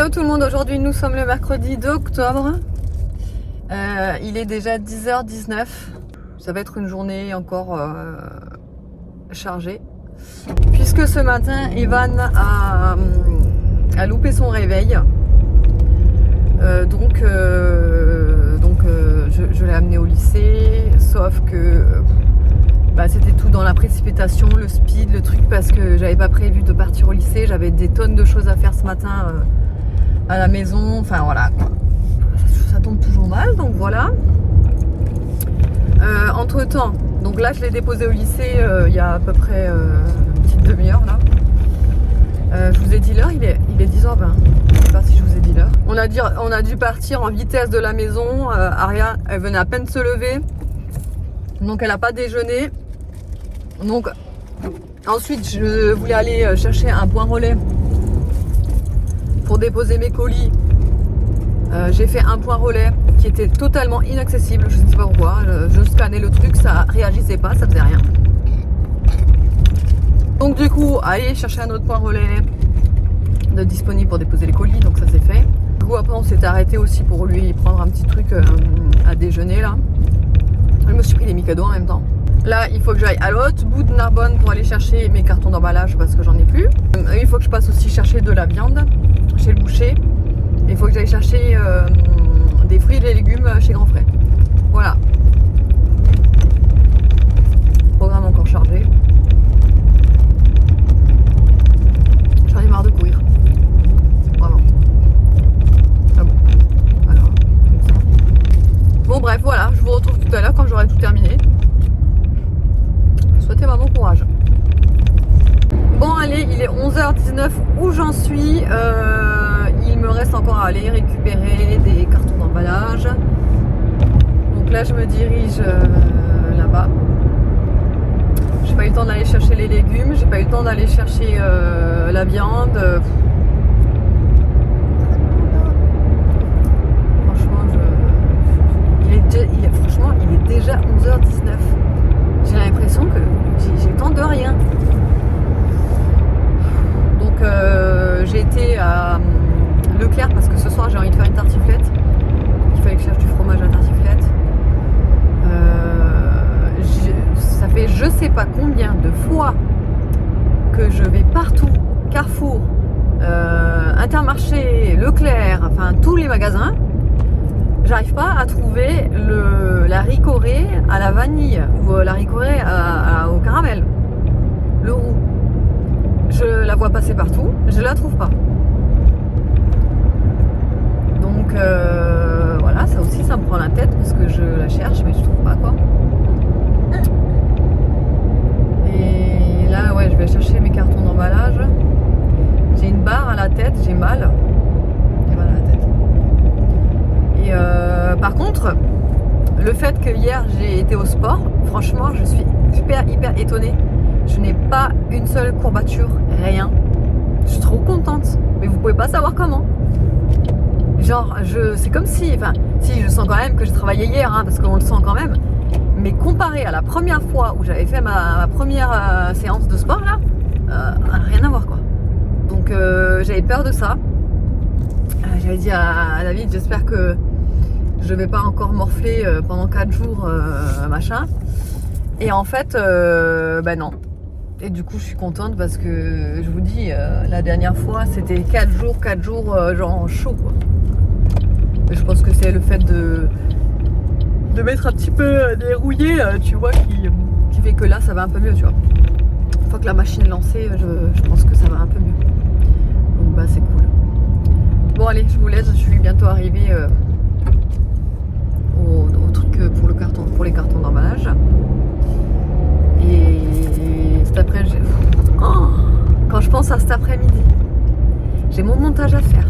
Hello tout le monde, aujourd'hui nous sommes le mercredi 2 octobre. Il est déjà 10h19. Ça va être une journée encore chargée. Puisque ce matin, Evan a loupé son réveil. Donc je l'ai amené au lycée, sauf que c'était tout dans la précipitation, le speed, le truc, parce que j'avais pas prévu de partir au lycée. J'avais des tonnes de choses à faire ce matin à la maison, enfin voilà quoi. Ça tombe toujours mal, donc voilà. Entre temps, donc là je l'ai déposé au lycée il y a à peu près une petite demi-heure là. Je vous ai dit l'heure, il est 10h20. Je sais pas si je vous ai dit l'heure. On a dû partir en vitesse de la maison. Aria, elle venait à peine de se lever, donc elle n'a pas déjeuné. Donc ensuite je voulais aller chercher un point relais pour déposer mes colis. J'ai fait un point relais qui était totalement inaccessible, je ne sais pas pourquoi. Je scannais le truc, ça réagissait pas, ça faisait rien. Donc du coup, aller chercher un autre point relais de disponible pour déposer les colis, donc ça c'est fait. Du coup après on s'est arrêté aussi pour lui prendre un petit truc à déjeuner là. Je me suis pris des Mikado en même temps. Là il faut que j'aille à l'autre bout de Narbonne pour aller chercher mes cartons d'emballage parce que j'en ai plus. Il faut que je passe aussi chercher de la viande chez le boucher. Il faut que j'aille chercher des fruits et des légumes chez Grand Frais. Voilà. Programme encore chargé. J'en ai marre de courir. Vraiment. Ah bon. Alors, comme ça. Bon bref, voilà. Je vous retrouve tout à l'heure quand j'aurai tout terminé. Souhaitez-moi bon courage. Bon allez, il est 11h19. Où j'en suis il me reste encore à aller récupérer des cartons d'emballage. Donc là je me dirige là-bas. J'ai pas eu le temps d'aller chercher les légumes, j'ai pas eu le temps d'aller chercher la viande. Franchement, franchement, il est déjà 11h19. J'ai l'impression que j'ai le temps de rien. Donc j'ai été à Leclerc parce que ce soir j'ai envie de faire une tartiflette. Il fallait que je cherche du fromage à tartiflette. Ça fait je sais pas combien de fois que je vais partout, Carrefour, Intermarché, Leclerc, enfin tous les magasins. J'arrive pas à trouver la ricorée à la vanille ou la ricorée au caramel, le roux. Je la vois passer partout, je la trouve pas. Donc voilà, ça aussi ça me prend la tête parce que je la cherche mais je trouve pas quoi. Et là ouais, je vais chercher mes cartons d'emballage. J'ai une barre à la tête, j'ai mal. J'ai mal à la tête. Et par contre, le fait que hier j'ai été au sport, franchement je suis hyper étonnée. Je n'ai pas une seule courbature, rien. Je suis trop contente, mais vous pouvez pas savoir comment. Genre, c'est comme si, si je sens quand même que j'ai travaillé hier, hein, parce qu'on le sent quand même. Mais comparé à la première fois où j'avais fait ma première séance de sport là, rien à voir quoi. Donc j'avais peur de ça. J'avais dit à David, j'espère que je vais pas encore morfler pendant 4 jours, machin. Et en fait, non. Et du coup je suis contente parce que je vous dis, la dernière fois c'était 4 jours genre chaud quoi. Et je pense que c'est le fait de mettre un petit peu dérouillé, tu vois, qui fait que là ça va un peu mieux, tu vois. Une fois que la machine est lancée, je pense que ça va un peu mieux. Donc c'est cool. Bon allez, je vous laisse, je suis bientôt arrivée au truc pour les cartons d'emballage. Et cet après-midi, quand je pense à cet après-midi, j'ai mon montage à faire,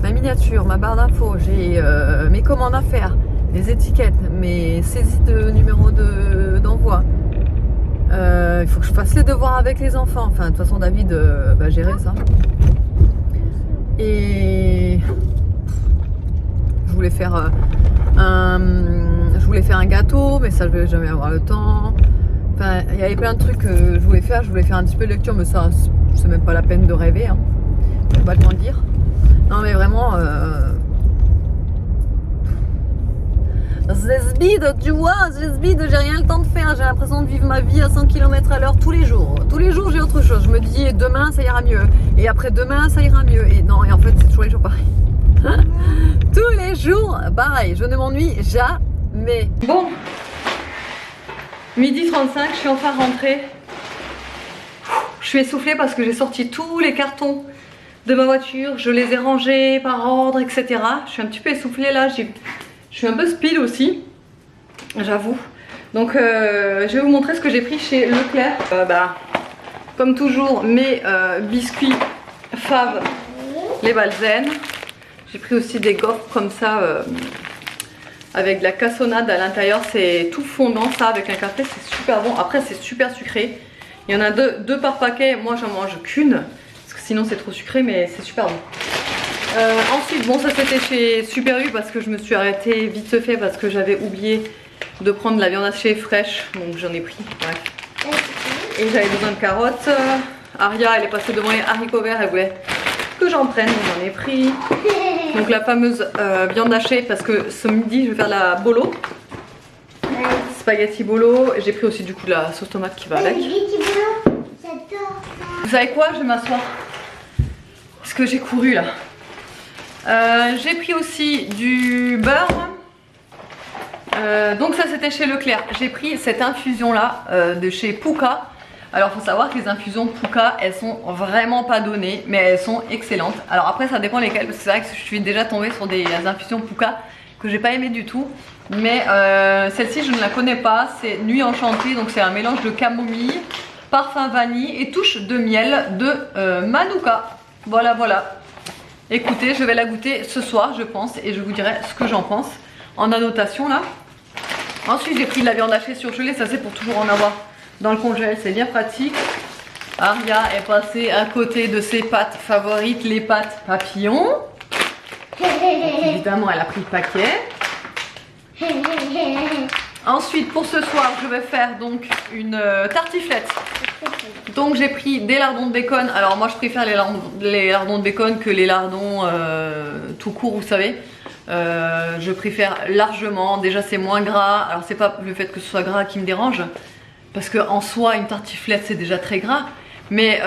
ma miniature, ma barre d'infos, j'ai mes commandes à faire, les étiquettes, mes saisies de numéro d'envoi. Il faut que je fasse les devoirs avec les enfants. Enfin, de toute façon, David va gérer ça. Et je voulais faire un gâteau, mais ça, je vais jamais avoir le temps. Enfin, il y avait plein de trucs que je voulais faire. Je voulais faire un petit peu de lecture, mais ça, c'est même pas la peine de rêver. Hein. J'ai pas le temps de le dire. Non mais vraiment... C'est speed, tu vois, c'est speed, j'ai rien le temps de faire, j'ai l'impression de vivre ma vie à 100 km à l'heure tous les jours. Tous les jours j'ai autre chose, je me dis demain ça ira mieux, et après demain ça ira mieux, et non, et en fait c'est toujours les jours pareil. Tous les jours pareil, je ne m'ennuie jamais. Bon, 12h35, je suis enfin rentrée. Je suis essoufflée parce que j'ai sorti tous les cartons de ma voiture, je les ai rangés par ordre, etc. Je suis un petit peu essoufflée là, je suis un peu speed aussi, j'avoue. Donc je vais vous montrer ce que j'ai pris chez Leclerc. Comme toujours, mes biscuits Fave, les Balzen. J'ai pris aussi des gaufres comme ça avec de la cassonade à l'intérieur. C'est tout fondant ça avec un café, c'est super bon. Après c'est super sucré. Il y en a deux par paquet, moi j'en mange qu'une. Parce que sinon c'est trop sucré, mais c'est super bon. Ensuite, bon, ça c'était chez Super U parce que je me suis arrêtée vite fait parce que j'avais oublié de prendre la viande hachée fraîche, donc j'en ai pris. Bref. Et j'avais besoin de carottes. Aria, elle est passée devant les haricots verts, elle voulait que j'en prenne, donc j'en ai pris. Donc la fameuse viande hachée parce que ce midi je vais faire la bolo, spaghetti bolo. J'ai pris aussi du coup de la sauce tomate qui va avec. Vous savez quoi, je vais m'asseoir parce que j'ai couru là. J'ai pris aussi du beurre. Donc ça c'était chez Leclerc. J'ai pris cette infusion là de chez Pouka. Alors faut savoir que les infusions Pouka, elles sont vraiment pas données, mais elles sont excellentes. Alors après ça dépend lesquelles, parce que c'est vrai que je suis déjà tombée sur des infusions Pouka que j'ai pas aimé du tout. Mais celle-ci je ne la connais pas, c'est Nuit Enchantée, donc c'est un mélange de camomille, parfum vanille et touche de miel de Manuka. Voilà voilà. Écoutez, je vais la goûter ce soir je pense et je vous dirai ce que j'en pense en annotation là. Ensuite j'ai pris de la viande hachée surgelée, ça c'est pour toujours en avoir dans le congèle, c'est bien pratique. Aria est passée à côté de ses pâtes favorites, les pâtes papillons. Donc, évidemment elle a pris le paquet. Ensuite pour ce soir je vais faire donc une tartiflette. Donc j'ai pris des lardons de bacon. Alors moi je préfère les lardons de bacon que les lardons tout court, vous savez. Je préfère largement, déjà c'est moins gras. Alors c'est pas le fait que ce soit gras qui me dérange, parce que en soi une tartiflette c'est déjà très gras. Mais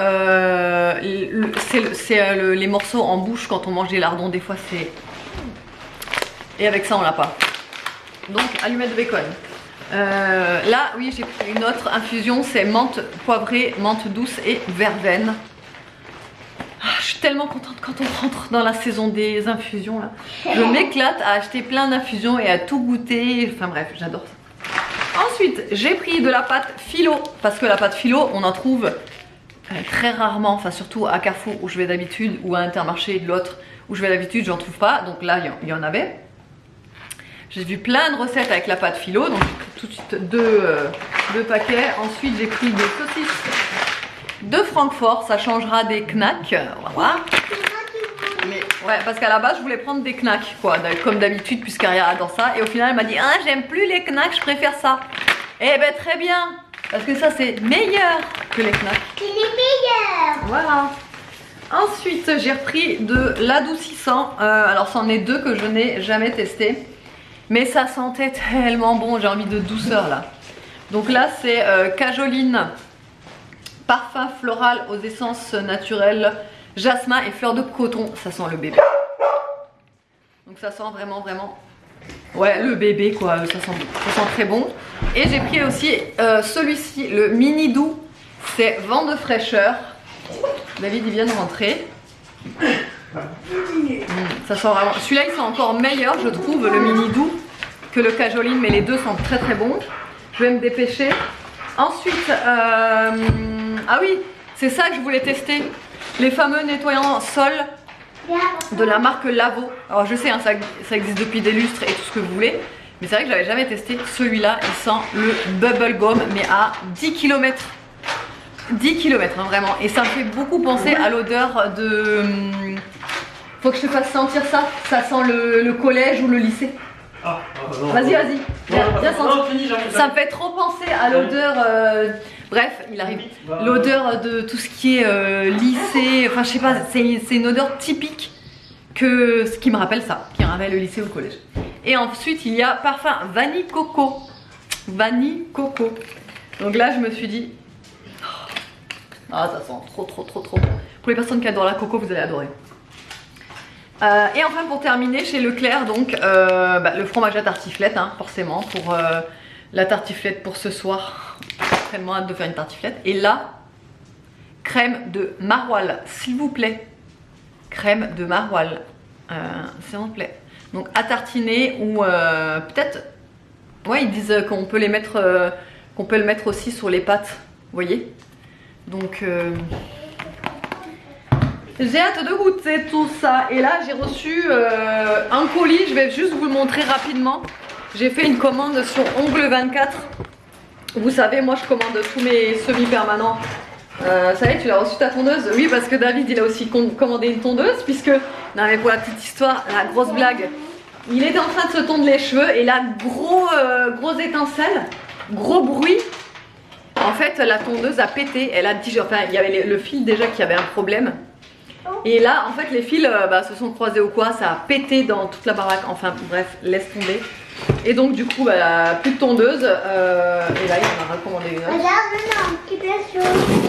les morceaux en bouche quand on mange des lardons, des fois c'est... Et avec ça on l'a pas. Donc allumette de bacon. Là oui j'ai pris une autre infusion, c'est menthe poivrée, menthe douce et verveine. Je suis tellement contente quand on rentre dans la saison des infusions là. Je m'éclate à acheter plein d'infusions et à tout goûter, enfin bref j'adore ça. Ensuite j'ai pris de la pâte philo, parce que la pâte philo on en trouve très rarement, enfin surtout à Carrefour où je vais d'habitude, ou à Intermarché de l'autre où je vais d'habitude, j'en trouve pas, donc là il y en avait. J'ai vu plein de recettes avec la pâte philo, donc j'ai pris tout de suite deux paquets. Ensuite j'ai pris des saucisses de Francfort, ça changera des knacks, voilà. Mais ouais, parce qu'à la base je voulais prendre des knacks quoi, comme d'habitude puisqu'Aria adore ça. Et au final elle m'a dit ah j'aime plus les knacks, je préfère ça. Eh ben très bien, parce que ça c'est meilleur que les knacks. C'est les meilleurs. Voilà. Ensuite j'ai repris de l'adoucissant, alors c'en est deux que je n'ai jamais testé. Mais ça sentait tellement bon, j'ai envie de douceur là. Donc là c'est cajoline, parfum floral aux essences naturelles, jasmin et fleur de coton. Ça sent le bébé. Donc ça sent vraiment ouais le bébé quoi, ça sent très bon. Et j'ai pris aussi celui-ci, le mini doux. C'est vent de fraîcheur. David il vient de rentrer. Ça sent vraiment... Celui-là il sent encore meilleur je trouve, le mini doux, que le cajoline, mais les deux sont très bons. Je vais me dépêcher. Ensuite ah oui, c'est ça que je voulais tester, les fameux nettoyants sol de la marque Lavo. Alors je sais hein, ça existe depuis des lustres et tout ce que vous voulez, mais c'est vrai que je l'avais jamais testé. Celui-là il sent le bubble gum, mais à 10 km. 10 km hein, vraiment, et ça me fait beaucoup penser à l'odeur de... Faut que je te fasse sentir ça. Ça sent le collège ou le lycée. Vas-y, viens sentir. Ça me fait trop penser à l'odeur Bref, il arrive. L'odeur de tout ce qui est lycée, enfin je sais pas, c'est une odeur typique que ce qui me rappelle ça, qui me rappelle le lycée ou le collège. Et ensuite il y a parfum vanille coco. Vanille coco. Donc là je me suis dit, ah ça sent trop trop trop trop bon. Pour les personnes qui adorent la coco, vous allez adorer. Et enfin pour terminer chez Leclerc, donc le fromage à tartiflette, hein, forcément pour la tartiflette pour ce soir. J'ai tellement hâte de faire une tartiflette. Et là, crème de maroilles, s'il vous plaît. Crème de maroilles, s'il vous plaît. Donc à tartiner ou peut-être, ouais ils disent qu'on peut les mettre, qu'on peut le mettre aussi sur les pâtes, vous voyez. Donc j'ai hâte de goûter tout ça. Et là j'ai reçu un colis, je vais juste vous le montrer rapidement. J'ai fait une commande sur Ongle 24. Vous savez, moi je commande tous mes semi-permanents. Ça y est, tu l'as reçu ta tondeuse? Oui, parce que David il a aussi commandé une tondeuse, puisque, non mais pour la petite histoire, la grosse blague, il était en train de se tondre les cheveux et là, gros étincelle, gros bruit. En fait, la tondeuse a pété, elle a dit, enfin, il y avait le fil déjà qui avait un problème. Et là, en fait, les fils se sont croisés ou quoi, ça a pété dans toute la baraque. Enfin, bref, laisse tomber. Et donc, du coup, plus de tondeuse. Et là, il en a recommandé une autre.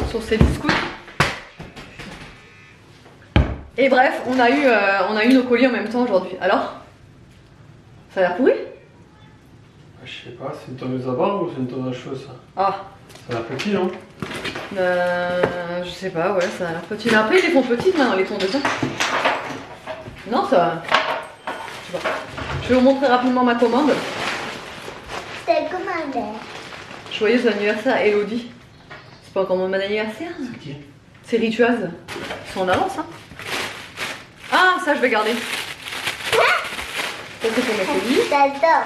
Sur ses biscuits. Et bref, on a eu nos colis en même temps aujourd'hui. Alors, ça a l'air pourri? Je sais pas, c'est une tondeuse à barre ou c'est une tondeuse à cheveux ça? Ah. Ça a l'air petit, non? Je sais pas, ouais, ça a l'air petit. Mais après, ils les font petites maintenant, les tondeuses. Non, ça. Je sais pas. Je vais vous montrer rapidement ma commande. C'est commandé. Joyeux anniversaire, Elodie. C'est pas encore mon anniversaire? C'est qui? C'est Rituaz. Ils sont en avance, hein. Ah, ça, je vais garder. Ça, c'est pour mes colis. J'adore.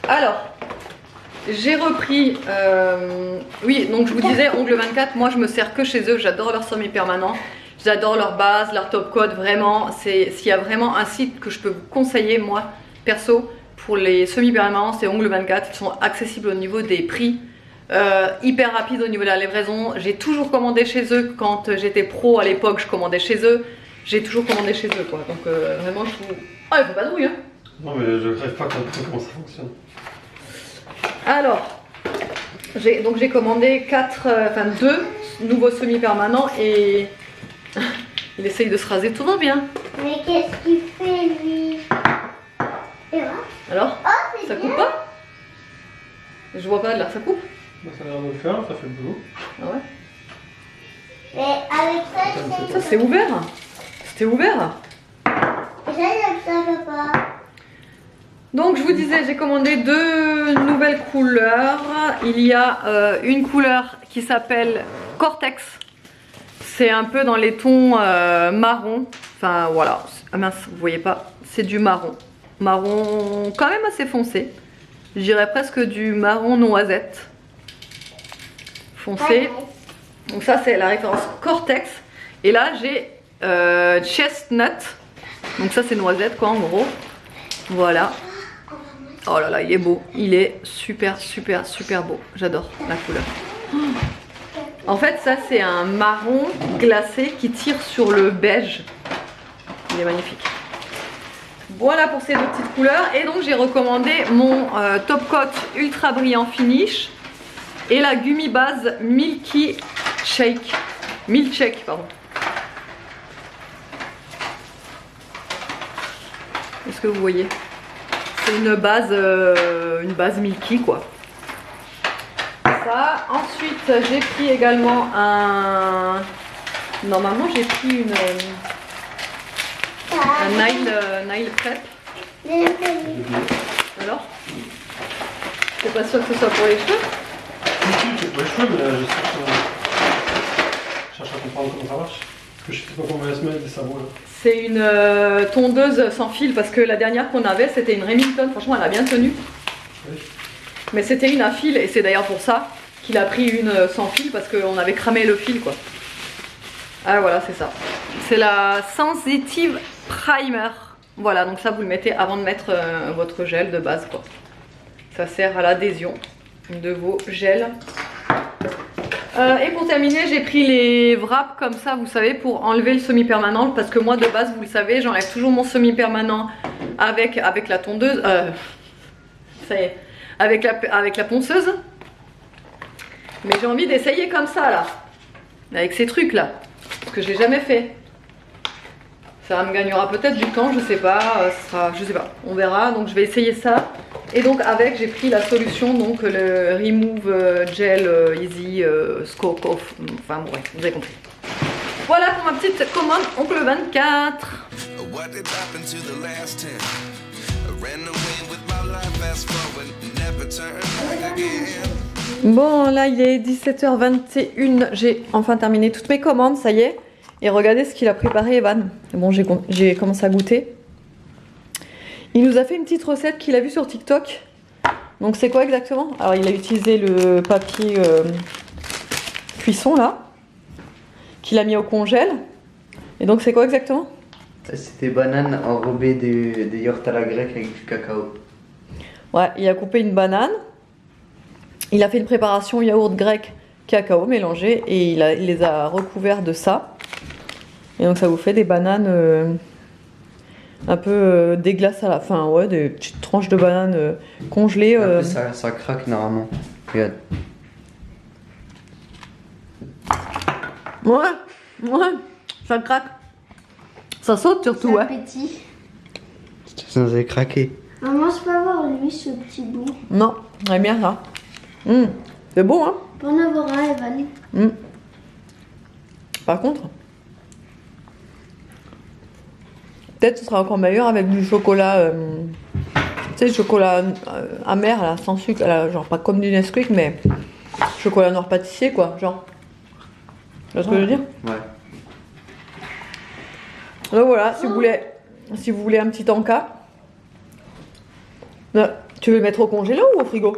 Alors, j'ai repris, oui, donc je vous disais, Ongle 24, moi je me sers que chez eux, j'adore leur semi-permanent, j'adore leur base, leur top coat, vraiment, s'il y a vraiment un site que je peux vous conseiller, moi, perso, pour les semi-permanents, c'est Ongle 24, ils sont accessibles au niveau des prix, hyper rapides au niveau de la livraison, j'ai toujours commandé chez eux, quand j'étais pro à l'époque, je commandais chez eux, j'ai toujours commandé chez eux, quoi, donc vraiment, je vous... Ah, il faut pas de rouille, hein. Non, mais je rêve pas comment ça fonctionne. Alors, j'ai commandé 2 nouveaux semi-permanents et il essaye de se raser, tout va bien. Mais qu'est-ce qu'il fait lui? Et voilà. Alors, Oh, c'est ça bien. coupe pas? Je vois pas de là, ça coupe? Bah, ça a l'air de le faire, ça fait le boulot. Ah ouais? Mais avec ça, Ça c'est ouvert. C'était ouvert. j'aime ça, papa. Donc je vous disais, j'ai commandé 2 nouvelles couleurs. Il y a une couleur qui s'appelle Cortex. C'est un peu dans les tons marron. Enfin voilà, ah mince, vous voyez pas, c'est du marron. Marron quand même assez foncé. Je dirais presque du marron noisette. Foncé. Donc ça c'est la référence Cortex. Et là j'ai Chestnut. Donc ça c'est noisette quoi en gros. Voilà. Oh là là, il est beau. Il est super super super beau. J'adore la couleur. En fait ça c'est un marron glacé qui tire sur le beige. Il est magnifique. Voilà pour ces 2 petites couleurs. Et donc j'ai recommandé mon Top Coat Ultra Brillant Finish et la Gummy Base Milky Shake. Milkshake, pardon. Est-ce que vous voyez? C'est une base milky quoi. Ça. Ensuite j'ai pris également un... Normalement j'ai pris un nail prep. Alors? C'est pas sûr que ce soit pour les cheveux? C'est pour les cheveux, mais là, je cherche à comprendre comment ça marche. Parce que je sais pas comment elle se met des sabots là. C'est une tondeuse sans fil parce que la dernière qu'on avait c'était une Remington, franchement elle a bien tenu. Oui. Mais c'était une à fil et c'est d'ailleurs pour ça qu'il a pris une sans fil parce qu'on avait cramé le fil quoi. Ah voilà c'est ça. C'est la Sensitive Primer. Voilà donc ça vous le mettez avant de mettre votre gel de base quoi. Ça sert à l'adhésion de vos gels. Et pour terminer, j'ai pris les wraps comme ça, vous savez, pour enlever le semi-permanent. Parce que moi, de base, vous le savez, j'enlève toujours mon semi-permanent avec la tondeuse. Ça y est, avec la ponceuse. Mais j'ai envie d'essayer comme ça, là. Avec ces trucs-là. Parce que je l'ai jamais fait. Ça me gagnera peut-être du temps, je sais pas. Je sais pas, on verra. Donc je vais essayer ça. Et donc avec, j'ai pris la solution, donc le Remove Gel Easy Scope Off. Enfin bon, ouais, vous avez compris. Voilà pour ma petite commande Oncle 24. Bon, là il est 17h21. J'ai enfin terminé toutes mes commandes, ça y est. Et regardez ce qu'il a préparé, Evan. Bon, j'ai commencé à goûter. Il nous a fait une petite recette qu'il a vue sur TikTok. Donc c'est quoi exactement? Alors il a utilisé le papier cuisson là, qu'il a mis au congèle. Et donc c'est quoi exactement? C'est des bananes enrobées de yaourt à la grecque avec du cacao. Ouais, il a coupé une banane. Il a fait une préparation yaourt grec cacao mélangé et il les a recouverts de ça. Et donc ça vous fait des bananes un peu déglace à la fin, ouais, des petites tranches de bananes congelées. Ça craque normalement. Regarde. Ouais, ça craque. Ça saute surtout, ouais. Petit. C'est censé craquer. Maman, je peux avoir lui ce petit bout. Non, j'aime bien ça. C'est bon, hein. Pour en avoir un, Evan. Par contre, peut-être ce sera encore meilleur avec du chocolat, tu sais, chocolat amer, là, sans sucre, là, genre pas comme du Nesquik, mais chocolat noir pâtissier, quoi, genre. Tu vois ce que je veux dire? Ouais. Donc voilà, si vous voulez un petit encas, tu veux le mettre au congélo ou au frigo?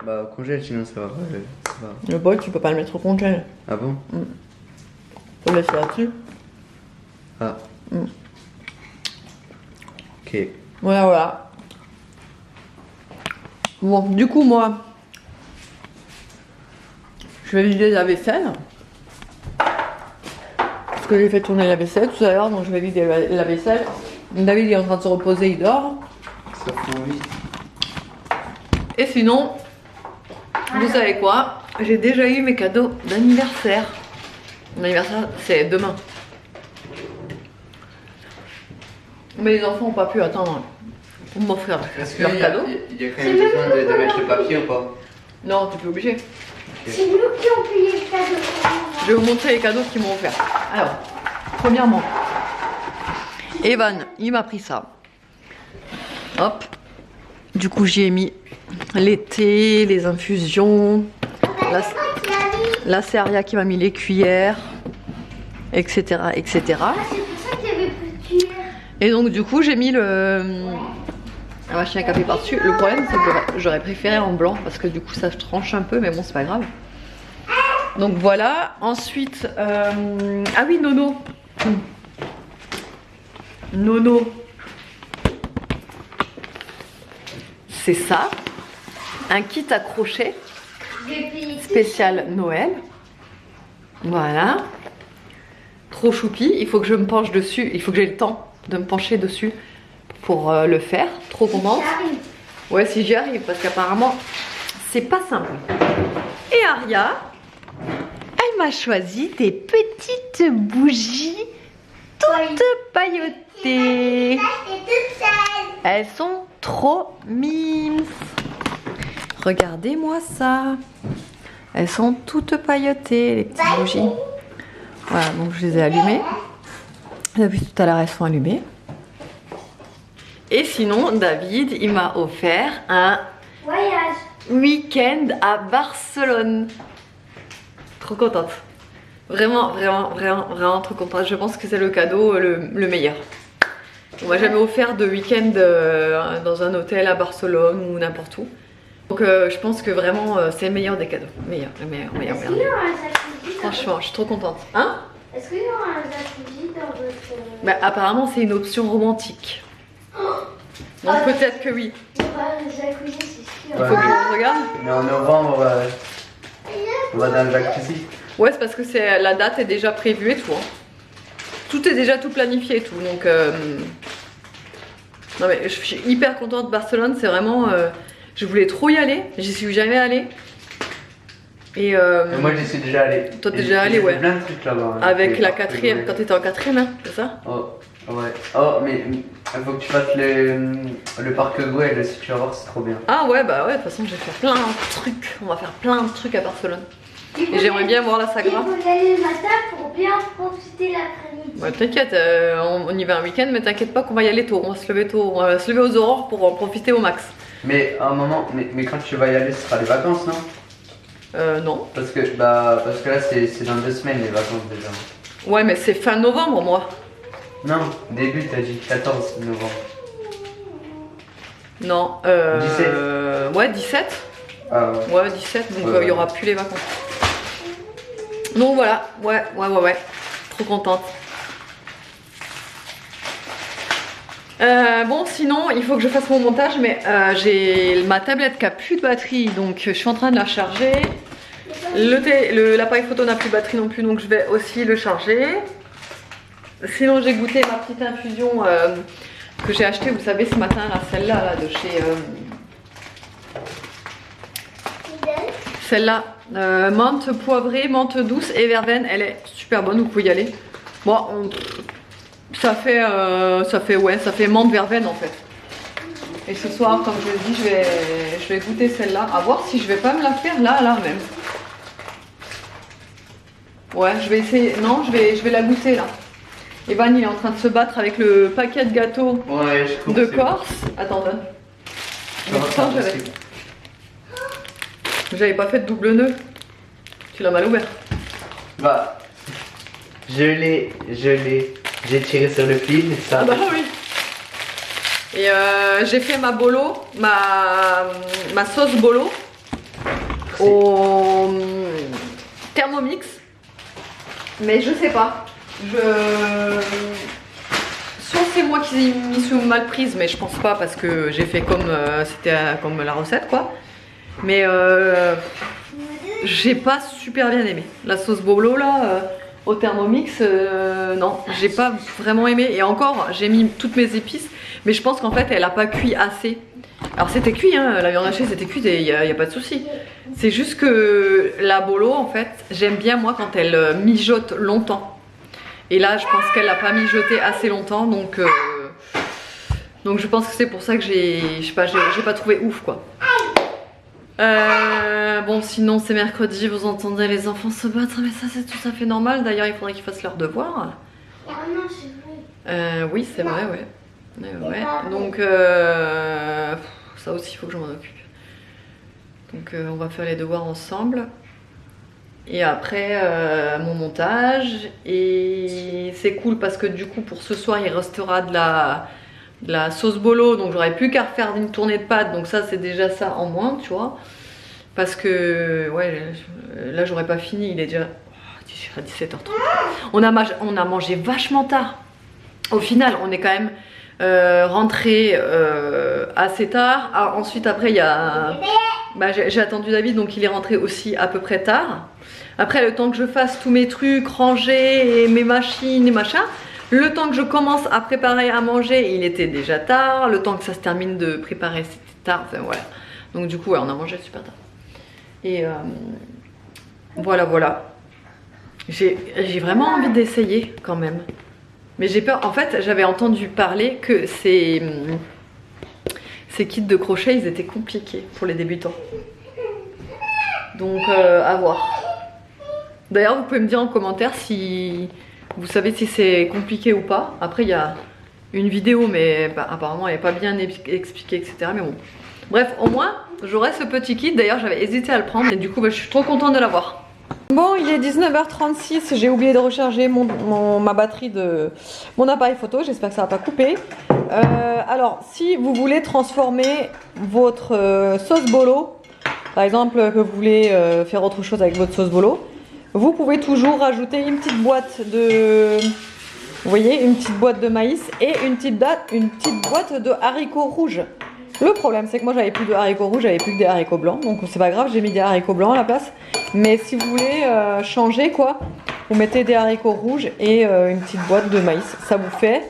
Bah au congèle sinon ça va. Le bol, tu peux pas le mettre au congèle. Ah bon? Faut le laisser là-dessus. Ah. Ok. Voilà. Bon, du coup, moi, je vais vider la vaisselle. Parce que j'ai fait tourner la vaisselle tout à l'heure, donc je vais vider la vaisselle. David est en train de se reposer, il dort. Ça fout vite. Et sinon, vous savez quoi? J'ai déjà eu mes cadeaux d'anniversaire. Mon anniversaire, c'est demain. Mais les enfants n'ont pas pu attendre pour m'offrir leur cadeau. Il y a quand même besoin de mettre le papier ou pas? Non, t'es plus obligé. C'est nous qui ont payé le cadeau. Je vais vous montrer les cadeaux qu'ils m'ont offert. Alors, premièrement, Evan, il m'a pris ça. Hop. Du coup, j'y ai mis les thés, les infusions. La Seria qui m'a mis les cuillères, etc. etc. Ah, c'est pour ça qu'il y avait plus de cuillère. Et donc, du coup, j'ai mis la machine à café par-dessus. Le problème, c'est que j'aurais préféré en blanc parce que du coup, ça tranche un peu, mais bon, c'est pas grave. Donc voilà. Ensuite, ah oui, Nono. Nono. C'est ça. Un kit à crochet spécial Noël. Voilà. Trop choupi. Il faut que je me penche dessus. Il faut que j'ai le temps de me pencher dessus pour le faire. Trop contente. Ouais, si j'y arrive, parce qu'apparemment, c'est pas simple. Et Aria, elle m'a choisi des petites bougies toutes paillotées. Elles sont trop mimes. Regardez-moi ça. Elles sont toutes paillotées, les petites bougies. Voilà, donc je les ai allumées. Depuis tout à l'heure, elles sont allumées. Et sinon, David, il m'a offert un Voyage. week-end à Barcelone. Trop contente. Vraiment, vraiment, vraiment, vraiment trop contente. Je pense que c'est le cadeau le meilleur. On m'a jamais offert de week-end dans un hôtel à Barcelone ou n'importe où. Donc je pense que vraiment c'est le meilleur des cadeaux. Meilleur. Est-ce qu'il y aura un jacuzzi? Franchement, je suis trop contente. Hein? Est-ce qu'il y aura un jacuzzi dans votre... Bah, apparemment c'est une option romantique. Donc peut-être que oui. Il y aura un jacuzzi, c'est sûr. Il faut que je regarde. Mais en novembre, Il y a On va dans le jacuzzi. Ouais, c'est parce que la date est déjà prévue et tout. Hein. Tout est déjà tout planifié et tout. Donc, non mais je suis hyper contente de Barcelone. C'est vraiment, je voulais trop y aller. J'y suis jamais allée. Et moi j'y suis déjà allé. Toi t'es déjà allé, ouais. Plein de trucs là-bas. Hein. Avec la 4ème, quand t'étais en 4ème, hein, c'est ça? Oh, ouais. Oh, mais il faut que tu fasses le parc Güell, si tu vas voir, c'est trop bien. Ah ouais, bah ouais, de toute façon, je vais faire plein de trucs. On va faire plein de trucs à Barcelone. Et j'aimerais bien voir la Sagra. Il faut y aller le matin pour bien profiter l'après-midi. Ouais, t'inquiète, on y va un week-end, mais t'inquiète pas qu'on va y aller tôt. On va se lever tôt. On va se lever aux aurores pour en profiter au max. Mais à un moment, mais quand tu vas y aller, ce sera les vacances, non? Non. Parce que là, c'est dans 2 semaines les vacances déjà. Ouais, mais c'est fin novembre, moi. Non, début, t'as dit 14 novembre. Non, 17. Ouais, 17. Ah ouais. Ouais, 17, donc il Ouais. y aura plus les vacances. Donc voilà, ouais. Trop contente. Bon, sinon, il faut que je fasse mon montage, mais j'ai ma tablette qui a plus de batterie, donc je suis en train de la charger. L'appareil photo n'a plus de batterie non plus, donc je vais aussi le charger. Sinon, j'ai goûté ma petite infusion que j'ai achetée, vous savez, ce matin, là, celle-là, là, de chez... Celle-là, menthe poivrée, menthe douce et verveine, elle est super bonne, vous pouvez y aller. Bon, ça fait menthe verveine en fait. Et ce soir, comme je le dis, je vais goûter celle-là. À voir si je vais pas me la faire là même. Ouais, je vais essayer. Non, je vais la goûter là. Evan, il est en train de se battre avec le paquet de gâteaux Ouais, je trouve de que Corse. Attends, donne. Ça va Pourtant, pas j'avais- possible. J'avais pas fait de double nœud. Tu l'as mal ouvert. Bah, j'ai tiré sur le fil, ça. Ah bah oui. Et j'ai fait ma bolo, ma sauce bolo au Thermomix. Mais je sais pas. Soit c'est moi qui m'y suis mal prise, mais je pense pas parce que j'ai fait comme c'était comme la recette quoi. Mais j'ai pas super bien aimé. La sauce bolo là au Thermomix, non, j'ai pas vraiment aimé. Et encore, j'ai mis toutes mes épices, mais je pense qu'en fait elle a pas cuit assez. Alors c'était cuit, hein, la viande hachée c'était cuit et y a pas de souci. C'est juste que la bolo en fait, j'aime bien moi quand elle mijote longtemps. Et là je pense qu'elle a pas mijoté assez longtemps, donc je pense que c'est pour ça que j'ai pas trouvé ouf quoi. Bon sinon c'est mercredi, vous entendez les enfants se battre, mais ça c'est tout à fait normal. D'ailleurs il faudrait qu'ils fassent leurs devoirs. Oh non, c'est vrai. Oui c'est vrai, ouais. Ouais. Donc ça aussi il faut que je m'en occupe. Donc on va faire les devoirs ensemble. Et après mon montage. Et c'est cool parce que du coup pour ce soir il restera de la sauce bolo. Donc j'aurais plus qu'à refaire une tournée de pâtes. Donc ça c'est déjà ça en moins tu vois. Parce que ouais là j'aurais pas fini. Il est déjà 17h30. On a mangé vachement tard. Au final on est quand même rentré assez tard. Ah, ensuite après il y a... j'ai attendu David donc il est rentré aussi à peu près tard. Après le temps que je fasse tous mes trucs, ranger et mes machines et machin, le temps que je commence à préparer à manger il était déjà tard, le temps que ça se termine de préparer c'était tard, enfin voilà. Donc du coup ouais, on a mangé super tard. Et voilà. J'ai vraiment envie d'essayer quand même. Mais j'ai peur, en fait j'avais entendu parler que ces kits de crochet ils étaient compliqués pour les débutants. Donc à voir. D'ailleurs vous pouvez me dire en commentaire si vous savez si c'est compliqué ou pas. Après il y a une vidéo mais apparemment elle n'est pas bien expliquée etc. Mais bon. Bref au moins j'aurai ce petit kit. D'ailleurs j'avais hésité à le prendre et du coup je suis trop contente de l'avoir. Bon il est 19h36, j'ai oublié de recharger ma batterie de mon appareil photo, j'espère que ça va pas couper. Alors si vous voulez transformer votre sauce bolo, par exemple que vous voulez faire autre chose avec votre sauce bolo, vous pouvez toujours rajouter une petite boîte de, vous voyez, une petite boîte de maïs et une petite boîte de haricots rouges. Le problème, c'est que moi, j'avais plus de haricots rouges, j'avais plus que des haricots blancs. Donc, c'est pas grave, j'ai mis des haricots blancs à la place. Mais si vous voulez changer, quoi, vous mettez des haricots rouges et une petite boîte de maïs. Ça vous fait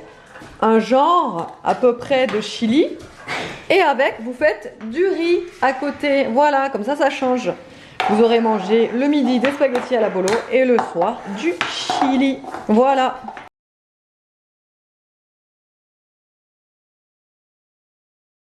un genre à peu près de chili. Et avec, vous faites du riz à côté. Voilà, comme ça change. Vous aurez mangé le midi des spaghettis à la bolo et le soir du chili. Voilà.